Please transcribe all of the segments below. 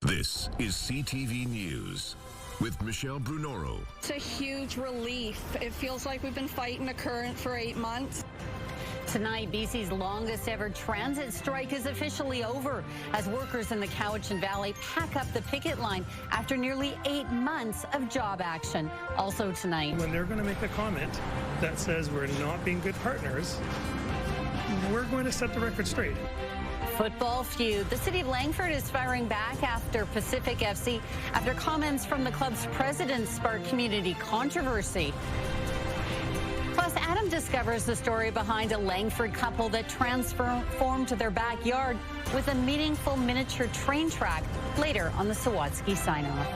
This is CTV News with Michelle Brunoro. It's a huge relief. It feels like we've been fighting a current for 8 months. Tonight, BC's longest ever transit strike is officially over as workers in the Cowichan Valley pack up the picket line after nearly 8 months of job action. Also tonight, when they're going to make a comment that says we're not being good partners, we're going to set the record straight. football feud. The city of Langford is firing back after Pacific FC after comments from the club's president sparked community controversy. Plus, Adam discovers the story behind a Langford couple that transformed their backyard with a meaningful miniature train track later on the Sawatsky sign-off.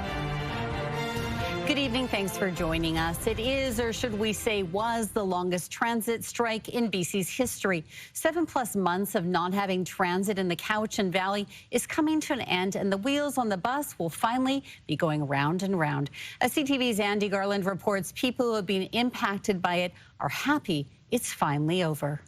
Good evening. Thanks for joining us. It is, or should we say was, the longest transit strike in BC's history. 7+ months of not having transit in the Cowichan Valley is coming to an end, and the wheels on the bus will finally be going round and round. As CTV's Andy Garland reports, people who have been impacted by it are happy it's finally over.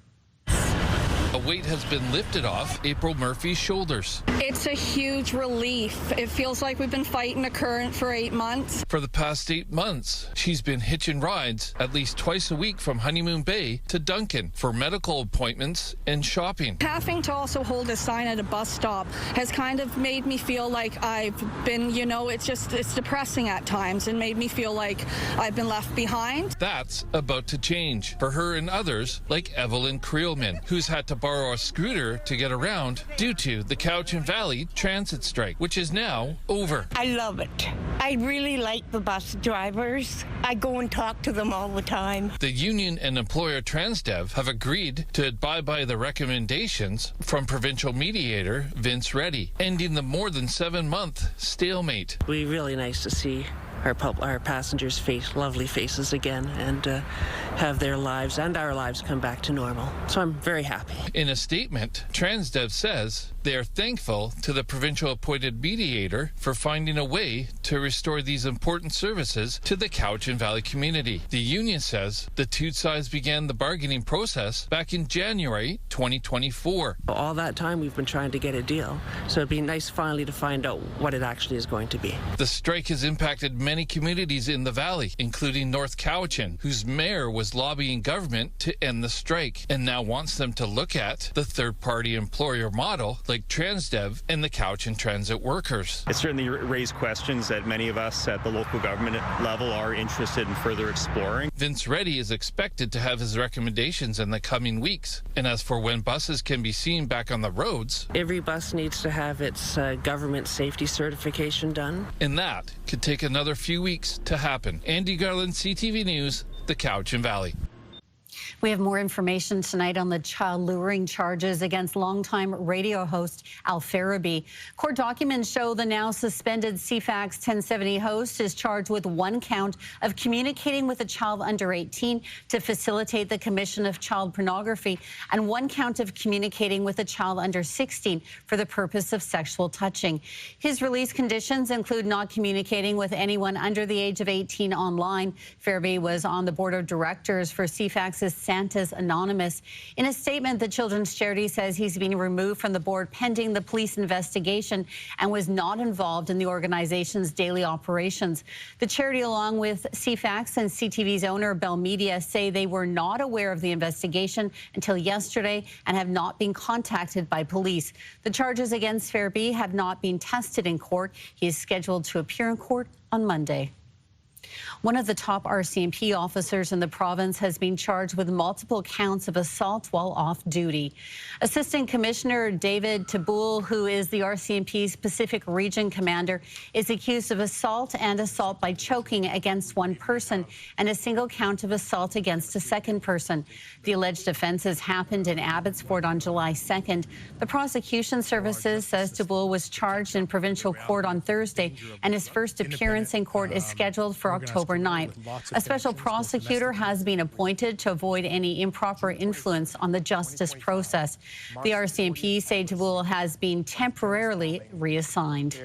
A weight has been lifted off April Murphy's shoulders. It's a huge relief. It feels like we've been fighting a current for 8 months. For the past 8 months, she's been hitching rides at least twice a week from Honeymoon Bay to Duncan for medical appointments and shopping. Having to also hold a sign at a bus stop has kind of made me feel like I've been, it's depressing at times and made me feel like I've been left behind. That's about to change for her and others like Evelyn Creelman, who's had to borrow a scooter to get around due to the Cowichan Valley transit strike, which is now over. I love it. I really like the bus drivers. I go and talk to them all the time. The union and employer Transdev have agreed to abide by the recommendations from provincial mediator Vince Reddy, ending the more than 7-month stalemate. It'd be really nice to see our passengers' lovely faces again and have their lives and our lives come back to normal. So I'm very happy. In a statement, Transdev says they are thankful to the provincial appointed mediator for finding a way to restore these important services to the Cowichan Valley community. The union says the two sides began the bargaining process back in January 2024. All that time we've been trying to get a deal, so it'd be nice finally to find out what it actually is going to be. The strike has impacted many communities in the valley, including North Cowichan, whose mayor was lobbying government to end the strike and now wants them to look at the third-party employer model like Transdev and the Cowichan transit workers. It certainly raised questions that many of us at the local government level are interested in further exploring. Vince Reddy is expected to have his recommendations in the coming weeks. And as for when buses can be seen back on the roads, every bus needs to have its government safety certification done. And that could take another few weeks to happen. Andy Garland, CTV News, the Cowichan Valley. We have more information tonight on the child luring charges against longtime radio host Al Farabi. Court documents show the now suspended CFAX 1070 host is charged with 1 count of communicating with a child under 18 to facilitate the commission of child pornography and 1 count of communicating with a child under 16 for the purpose of sexual touching. His release conditions include not communicating with anyone under the age of 18 online. Farabi was on the board of directors for CFAX's Santa's Anonymous. In a statement, the Children's Charity says he's being removed from the board pending the police investigation and was not involved in the organization's daily operations. The charity, along with CFAX and CTV's owner, Bell Media, say they were not aware of the investigation until yesterday and have not been contacted by police. The charges against Farabi have not been tested in court. He is scheduled to appear in court on Monday. One of the top RCMP officers in the province has been charged with multiple counts of assault while off duty. Assistant Commissioner David Taboul, who is the RCMP's Pacific Region Commander, is accused of assault and assault by choking against 1 person and a single count of assault against a 2nd person. The alleged offenses happened in Abbotsford on July 2nd. The prosecution services says Taboul was charged in provincial court on Thursday, and his first appearance in court is scheduled for October 9th. A special prosecutor has been appointed to avoid any improper influence on the justice process. The RCMP say Taboul has been temporarily reassigned.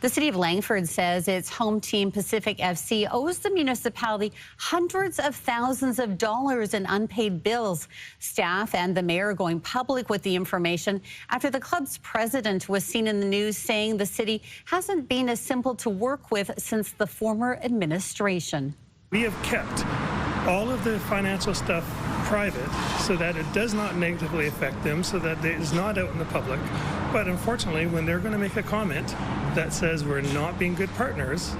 The city of Langford says its home team, Pacific FC, owes the municipality hundreds of thousands of dollars in unpaid bills. Staff and the mayor are going public with the information after the club's president was seen in the news saying the city hasn't been as simple to work with since the former administration. We have kept all of the financial stuff private so that it does not negatively affect them, so that it is not out in the public. But unfortunately, when they're going to make a comment that says we're not being good partners,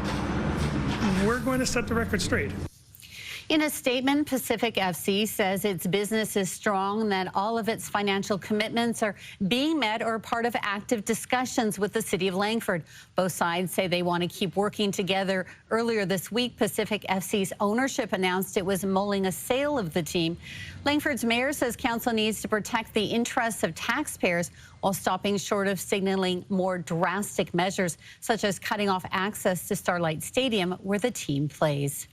we're going to set the record straight. In a statement, Pacific FC says its business is strong and that all of its financial commitments are being met or part of active discussions with the city of Langford. Both sides say they want to keep working together. Earlier this week, Pacific FC's ownership announced it was mulling a sale of the team. Langford's mayor says council needs to protect the interests of taxpayers while stopping short of signaling more drastic measures, such as cutting off access to Starlight Stadium, where the team plays.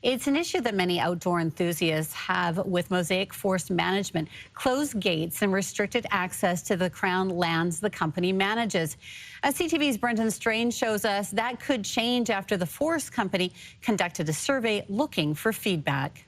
It's an issue that many outdoor enthusiasts have with Mosaic Forest Management, closed gates and restricted access to the Crown lands the company manages. As CTV's Brendan Strain shows us, that could change after the forest company conducted a survey looking for feedback.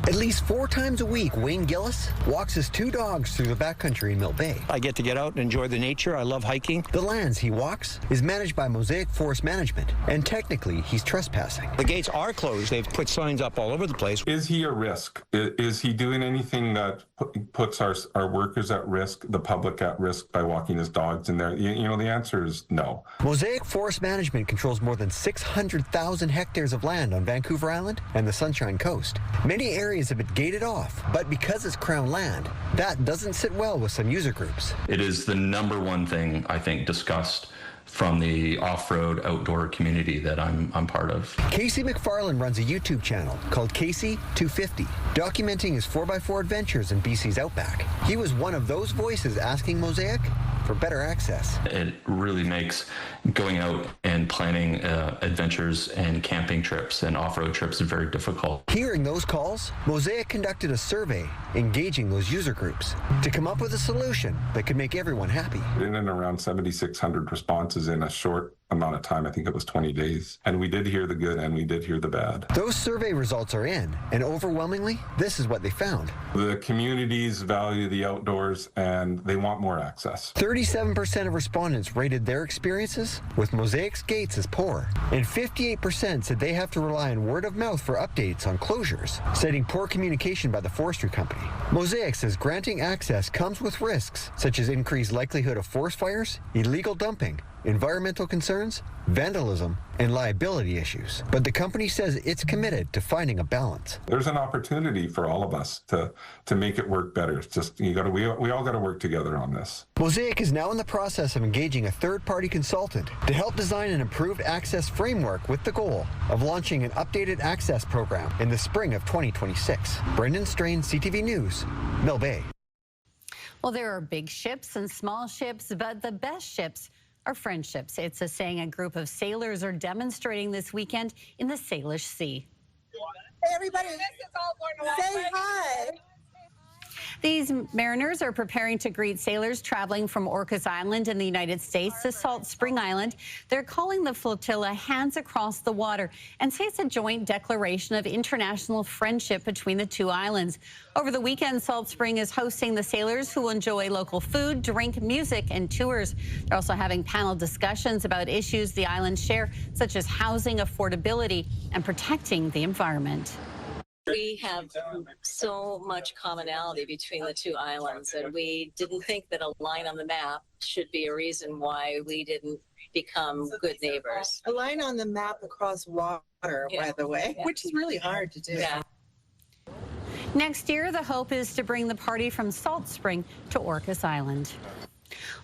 At least 4 times a week, Wayne Gillis walks his 2 dogs through the backcountry in Mill Bay. I get to get out and enjoy the nature. I love hiking. The lands he walks is managed by Mosaic Forest Management, and technically he's trespassing. The gates are closed. They've put signs up all over the place. Is he a risk? Is he doing anything that puts our workers at risk, the public at risk, by walking his dogs in there? You know, the answer is no. Mosaic Forest Management controls more than 600,000 hectares of land on Vancouver Island and the Sunshine Coast. Many areas have been gated off, but because it's Crown land, that doesn't sit well with some user groups. It is the #1 thing, I think, discussed from the off-road outdoor community that I'm part of. Casey McFarland runs a YouTube channel called Casey 250, documenting his 4x4 adventures in BC's outback. He was one of those voices asking Mosaic for better access. It really makes going out and planning adventures and camping trips and off-road trips very difficult. Hearing those calls, Mosaic conducted a survey engaging those user groups to come up with a solution that could make everyone happy. In and around 7,600 responses in a short amount of time. I think it was 20 days. And we did hear the good and we did hear the bad. Those survey results are in, and overwhelmingly, this is what they found. The communities value the outdoors and they want more access. 37% of respondents rated their experiences with Mosaic's gates as poor, and 58% said they have to rely on word of mouth for updates on closures, citing poor communication by the forestry company. Mosaic says granting access comes with risks, such as increased likelihood of forest fires, illegal dumping, environmental concerns, vandalism, and liability issues. But the company says it's committed to finding a balance. There's an opportunity for all of us to make it work better. It's just we all got to work together on this. Mosaic is now in the process of engaging a third-party consultant to help design an improved access framework with the goal of launching an updated access program in the spring of 2026. Brendan Strain, CTV News, Mill Bay. Well, there are big ships and small ships, but the best ships are friendships. It's a saying a group of sailors are demonstrating this weekend in the Salish Sea. Hey, everybody, say hi. These mariners are preparing to greet sailors traveling from Orcas Island in the United States to Salt Spring Island. They're calling the flotilla Hands Across the Water and say it's a joint declaration of international friendship between the two islands. Over the weekend, Salt Spring is hosting the sailors who will enjoy local food, drink, music, and tours. They're also having panel discussions about issues the islands share, such as housing affordability and protecting the environment. We have so much commonality between the two islands, and we didn't think that a line on the map should be a reason why we didn't become good neighbors. A line on the map across water, by the way, which is really hard to do. Yeah. Next year, the hope is to bring the party from Salt Spring to Orcas Island.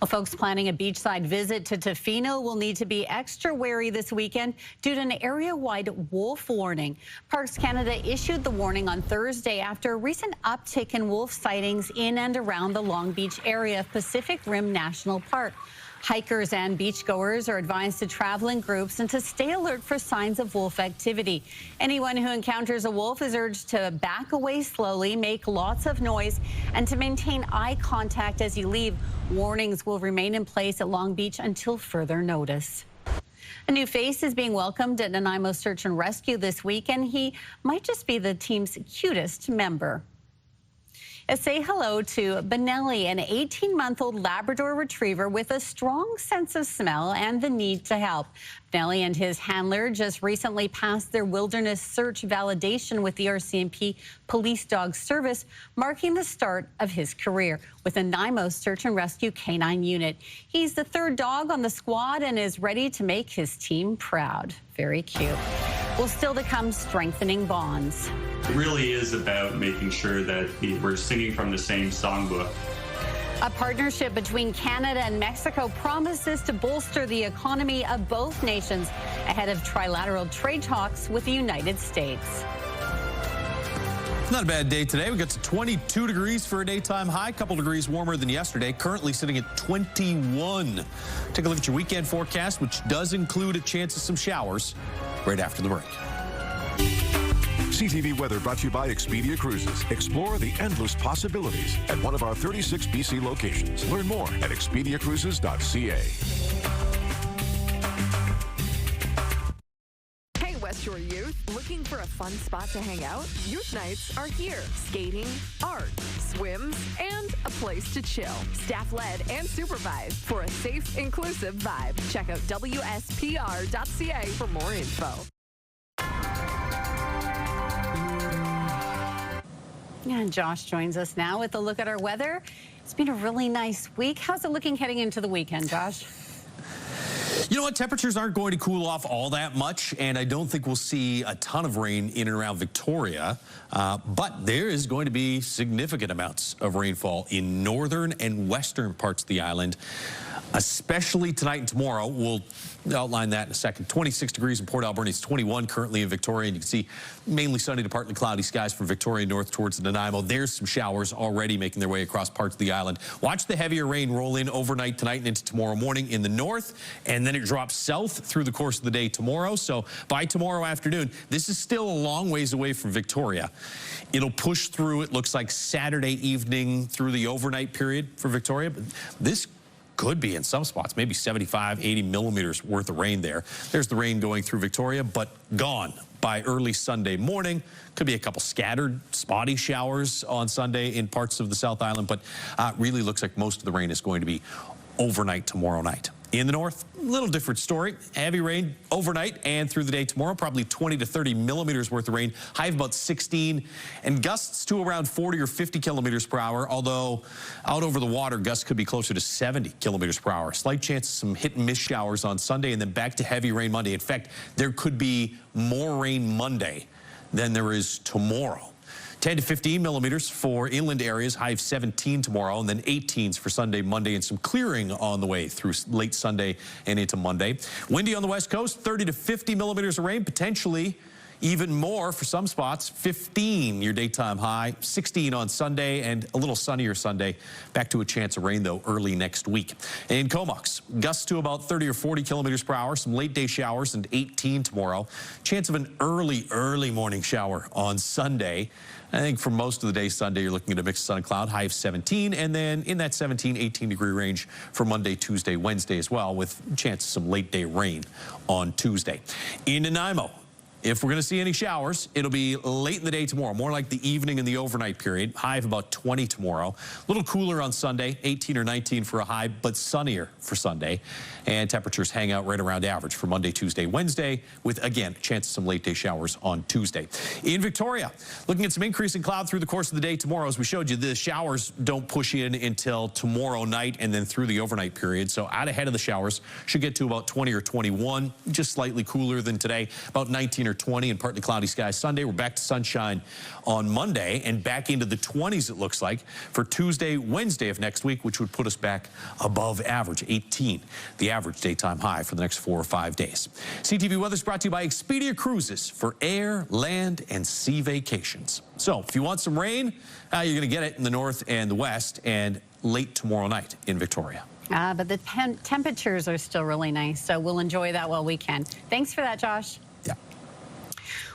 Well, folks planning a beachside visit to Tofino will need to be extra wary this weekend due to an area-wide wolf warning. Parks Canada issued the warning on Thursday after a recent uptick in wolf sightings in and around the Long Beach area of Pacific Rim National Park. Hikers and beachgoers are advised to travel in groups and to stay alert for signs of wolf activity. Anyone who encounters a wolf is urged to back away slowly, make lots of noise, and to maintain eye contact as you leave. Warnings will remain in place at Long Beach until further notice. A new face is being welcomed at Nanaimo Search and Rescue this week, and he might just be the team's cutest member. Say hello to Benelli, an 18-month-old Labrador retriever with a strong sense of smell and the need to help. Benelli and his handler just recently passed their wilderness search validation with the RCMP Police Dog Service, marking the start of his career with a Nanaimo Search and Rescue Canine Unit. He's the third dog on the squad and is ready to make his team proud. Very cute. Well, still to come, strengthening bonds. It really is about making sure that we're singing from the same songbook. A partnership between Canada and Mexico promises to bolster the economy of both nations ahead of trilateral trade talks with the United States. Not a bad day today. We got to 22 degrees for a daytime high, a couple degrees warmer than yesterday, currently sitting at 21. Take a look at your weekend forecast, which does include a chance of some showers right after the break. CTV weather brought to you by Expedia Cruises. Explore the endless possibilities at one of our 36 BC locations. Learn more at expediacruises.ca. Hey, West Shore youth, looking for a fun spot to hang out? Youth nights are here. Skating, art, swims, and a place to chill. Staff-led and supervised for a safe, inclusive vibe. Check out wspr.ca for more info. And Josh joins us now with a look at our weather. It's been a really nice week. How's it looking heading into the weekend, Josh? You know what? Temperatures aren't going to cool off all that much, and I don't think we'll see a ton of rain in and around Victoria. But there is going to be significant amounts of rainfall in northern and western parts of the island, especially tonight and tomorrow. We'll outline that in a second. 26 degrees in Port Alberni. It's 21 currently in Victoria, and you can see mainly sunny to partly cloudy skies from Victoria north towards Nanaimo. There's some showers already making their way across parts of the island. Watch the heavier rain roll in overnight tonight and into tomorrow morning in the north, and then it drops south through the course of the day tomorrow. So by tomorrow afternoon, this is still a long ways away from Victoria. It'll push through, it looks like Saturday evening through the overnight period for Victoria, but this could be in some spots, maybe 75, 80 millimeters worth of rain there. There's the rain going through Victoria, but gone by early Sunday morning. Could be a couple scattered, spotty showers on Sunday in parts of the South Island, but really looks like most of the rain is going to be overnight tomorrow night. In the north, a little different story. Heavy rain overnight and through the day tomorrow, probably 20 to 30 millimeters worth of rain, high of about 16, and gusts to around 40 or 50 kilometers per hour, although out over the water, gusts could be closer to 70 kilometers per hour. Slight chance of some hit and miss showers on Sunday, and then back to heavy rain Monday. In fact, there could be more rain Monday than there is tomorrow. 10 to 15 millimeters for inland areas, high of 17 tomorrow, and then 18s for Sunday, Monday, and some clearing on the way through late Sunday and into Monday. Windy on the west coast, 30 to 50 millimeters of rain, potentially even more for some spots. 15 your daytime high, 16 on Sunday, and a little sunnier Sunday. Back to a chance of rain, though, early next week. In Comox, gusts to about 30 or 40 kilometers per hour, some late day showers, and 18 tomorrow. Chance of an early morning shower on Sunday. I think for most of the day Sunday, you're looking at a mix of sun and cloud, high of 17, and then in that 17, 18 degree range for Monday, Tuesday, Wednesday as well, with chance of some late day rain on Tuesday. In Nanaimo, if we're going to see any showers, it'll be late in the day tomorrow, more like the evening and the overnight period. High of about 20 tomorrow. A little cooler on Sunday, 18 or 19 for a high, but sunnier for Sunday. And temperatures hang out right around average for Monday, Tuesday, Wednesday, with, again, a chance of some late day showers on Tuesday. In Victoria, looking at some increasing cloud through the course of the day tomorrow. As we showed you, the showers don't push in until tomorrow night and then through the overnight period. So out ahead of the showers, should get to about 20 or 21, just slightly cooler than today, about 19 or 20 and partly cloudy skies Sunday. We're back to sunshine on Monday and back into the 20s, it looks like, for Tuesday, Wednesday of next week, which would put us back above average, 18, the average daytime high for the next 4 or 5 days. CTV weather is brought to you by Expedia Cruises for air, land, and sea vacations. So if you want some rain, you're going to get it in the north and the west and late tomorrow night in Victoria. But the temperatures are still really nice, so we'll enjoy that while we can. Thanks for that, Josh. Yeah.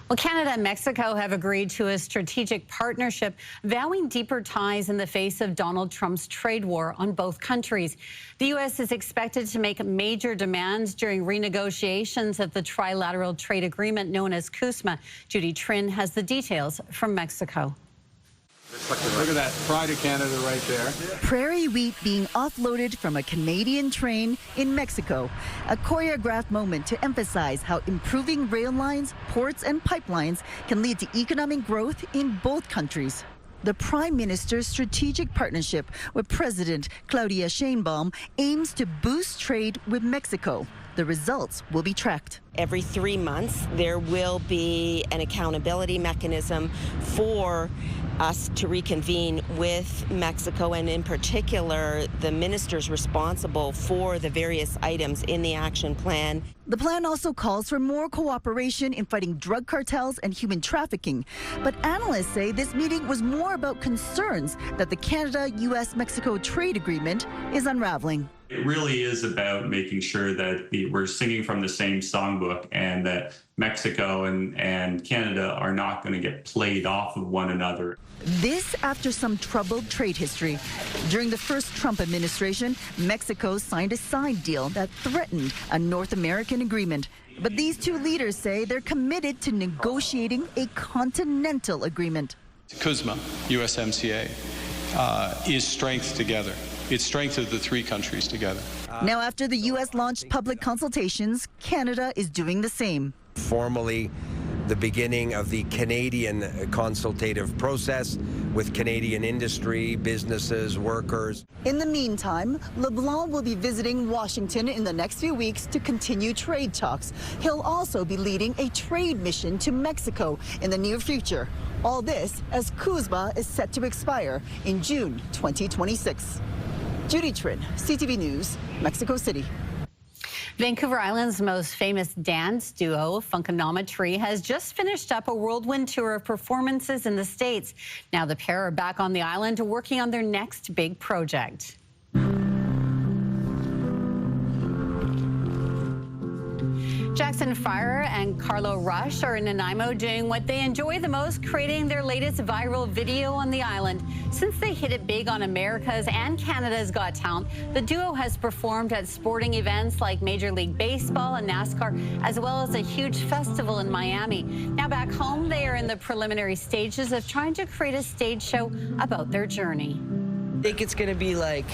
Well, Canada and Mexico have agreed to a strategic partnership, vowing deeper ties in the face of Donald Trump's trade war on both countries. The U.S. is expected to make major demands during renegotiations of the trilateral trade agreement known as CUSMA. Judy Trin has the details from Mexico. Look at that, pride of Canada right there. Prairie wheat being offloaded from a Canadian train in Mexico. A choreographed moment to emphasize how improving rail lines, ports and pipelines can lead to economic growth in both countries. The Prime Minister's strategic partnership with President Claudia Sheinbaum aims to boost trade with Mexico. The results will be tracked. Every 3 months, there will be an accountability mechanism for us to reconvene with Mexico, and in particular, the ministers responsible for the various items in the action plan. The plan also calls for more cooperation in fighting drug cartels and human trafficking. But analysts say this meeting was more about concerns that the Canada-U.S.-Mexico trade agreement is unraveling. It really is about making sure that we're singing from the same songbook, and that Mexico and Canada are not going to get played off of one another. This after some troubled trade history. During the first Trump administration, Mexico signed a side deal that threatened a North American agreement. But these two leaders say they're committed to negotiating a continental agreement. CUSMA, USMCA, is strength together. It's strength of the three countries together. Now, after the U.S. launched public consultations, Canada is doing the same. Formally, the beginning of the Canadian consultative process with Canadian industry, businesses, workers. In the meantime, LeBlanc will be visiting Washington in the next few weeks to continue trade talks. He'll also be leading a trade mission to Mexico in the near future. All this as CUSMA is set to expire in June 2026. Judy Trin, CTV News, Mexico City. Vancouver Island's most famous dance duo, Funkinometry, has just finished up a whirlwind tour of performances in the States. Now the pair are back on the island working on their next big project. Jackson Fire and Carlo Rush are in Nanaimo doing what they enjoy the most, creating their latest viral video on the island. Since they hit it big on America's and Canada's Got Talent, the duo has performed at sporting events like Major League Baseball and NASCAR, as well as a huge festival in Miami. Now back home, they are in the preliminary stages of trying to create a stage show about their journey. I think it's going to be like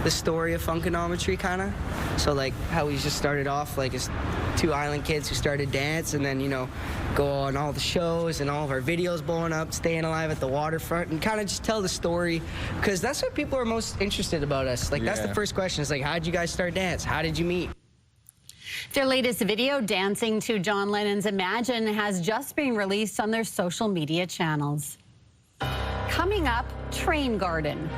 the story of Funkinometry, kind of. So like how we just started off like as two island kids who started dance, and then, you know, go on all the shows and all of our videos blowing up, staying alive at the waterfront, and kind of just tell the story, because that's what people are most interested about us. Like, that's the first question. It's like, how did you guys start dance? How did you meet? Their latest video, Dancing to John Lennon's Imagine, has just been released on their social media channels. Coming up, Train Garden.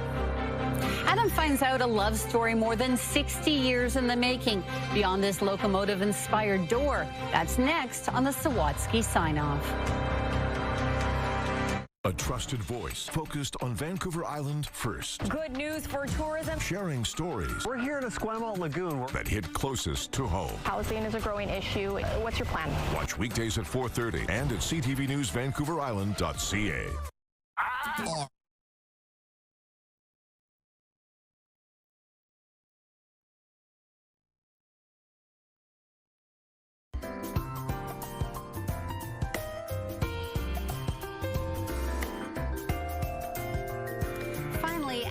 Adam finds out a love story more than 60 years in the making beyond this locomotive-inspired door. That's next on the Sawatsky Sign-Off. A trusted voice focused on Vancouver Island first. Good news for tourism. Sharing stories. We're here at Esquimalt Lagoon. That hit closest to home. Housing is a growing issue. What's your plan? Watch weekdays at 4:30 and at ctvnewsvancouverisland.ca.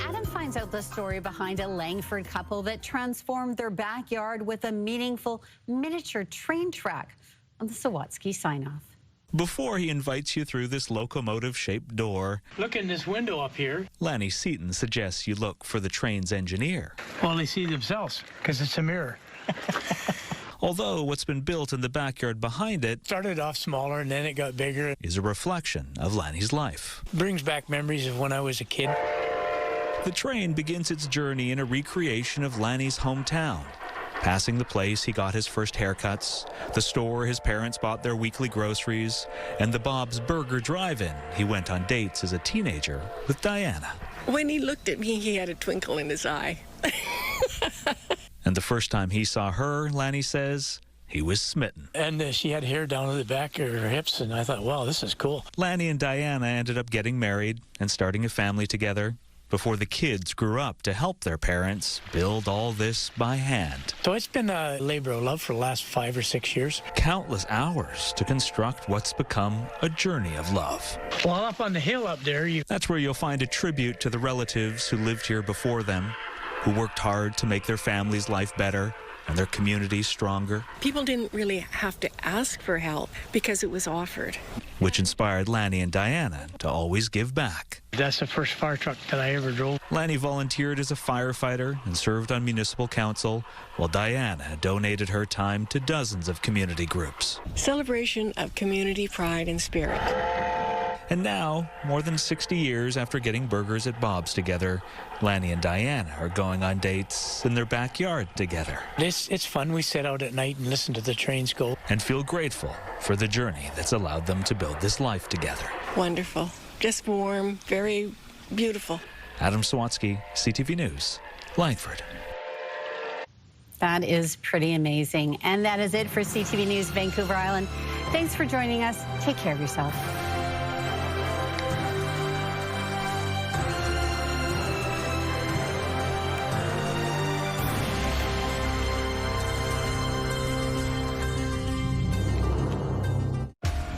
Adam finds out the story behind a Langford couple that transformed their backyard with a meaningful miniature train track on the Sawatsky Sign-Off. Before he invites you through this locomotive-shaped door, look in this window up here. Lanny Seaton suggests you look for the train's engineer. Well, they see themselves because it's a mirror. Although what's been built in the backyard behind it started off smaller and then it got bigger. Is a reflection of Lanny's life. Brings back memories of when I was a kid. The train begins its journey in a recreation of Lanny's hometown, passing the place he got his first haircuts, the store his parents bought their weekly groceries, and the Bob's Burger drive-in he went on dates as a teenager with Diana. When he looked at me, he had a twinkle in his eye. And the first time he saw her, Lanny says, he was smitten. And she had hair down to the back of her hips, and I thought, wow, this is cool. Lanny and Diana ended up getting married and starting a family together before the kids grew up to help their parents build all this by hand. So it's been a labor of love for the last 5 or 6 years. Countless hours to construct what's become a journey of love. Well, up on the hill up there, That's where you'll find a tribute to the relatives who lived here before them, who worked hard to make their family's life better and their communities stronger. People didn't really have to ask for help because it was offered. Which inspired Lanny and Diana to always give back. That's the first fire truck that I ever drove. Lanny volunteered as a firefighter and served on municipal council, while Diana donated her time to dozens of community groups. Celebration of community pride and spirit. And now, more than 60 years after getting burgers at Bob's together, Lanny and Diana are going on dates in their backyard together. It's fun. We sit out at night and listen to the trains go. And feel grateful for the journey that's allowed them to build this life together. Wonderful. Just warm, very beautiful. Adam Sawatsky, CTV News, Langford. That is pretty amazing. And that is it for CTV News Vancouver Island. Thanks for joining us. Take care of yourself.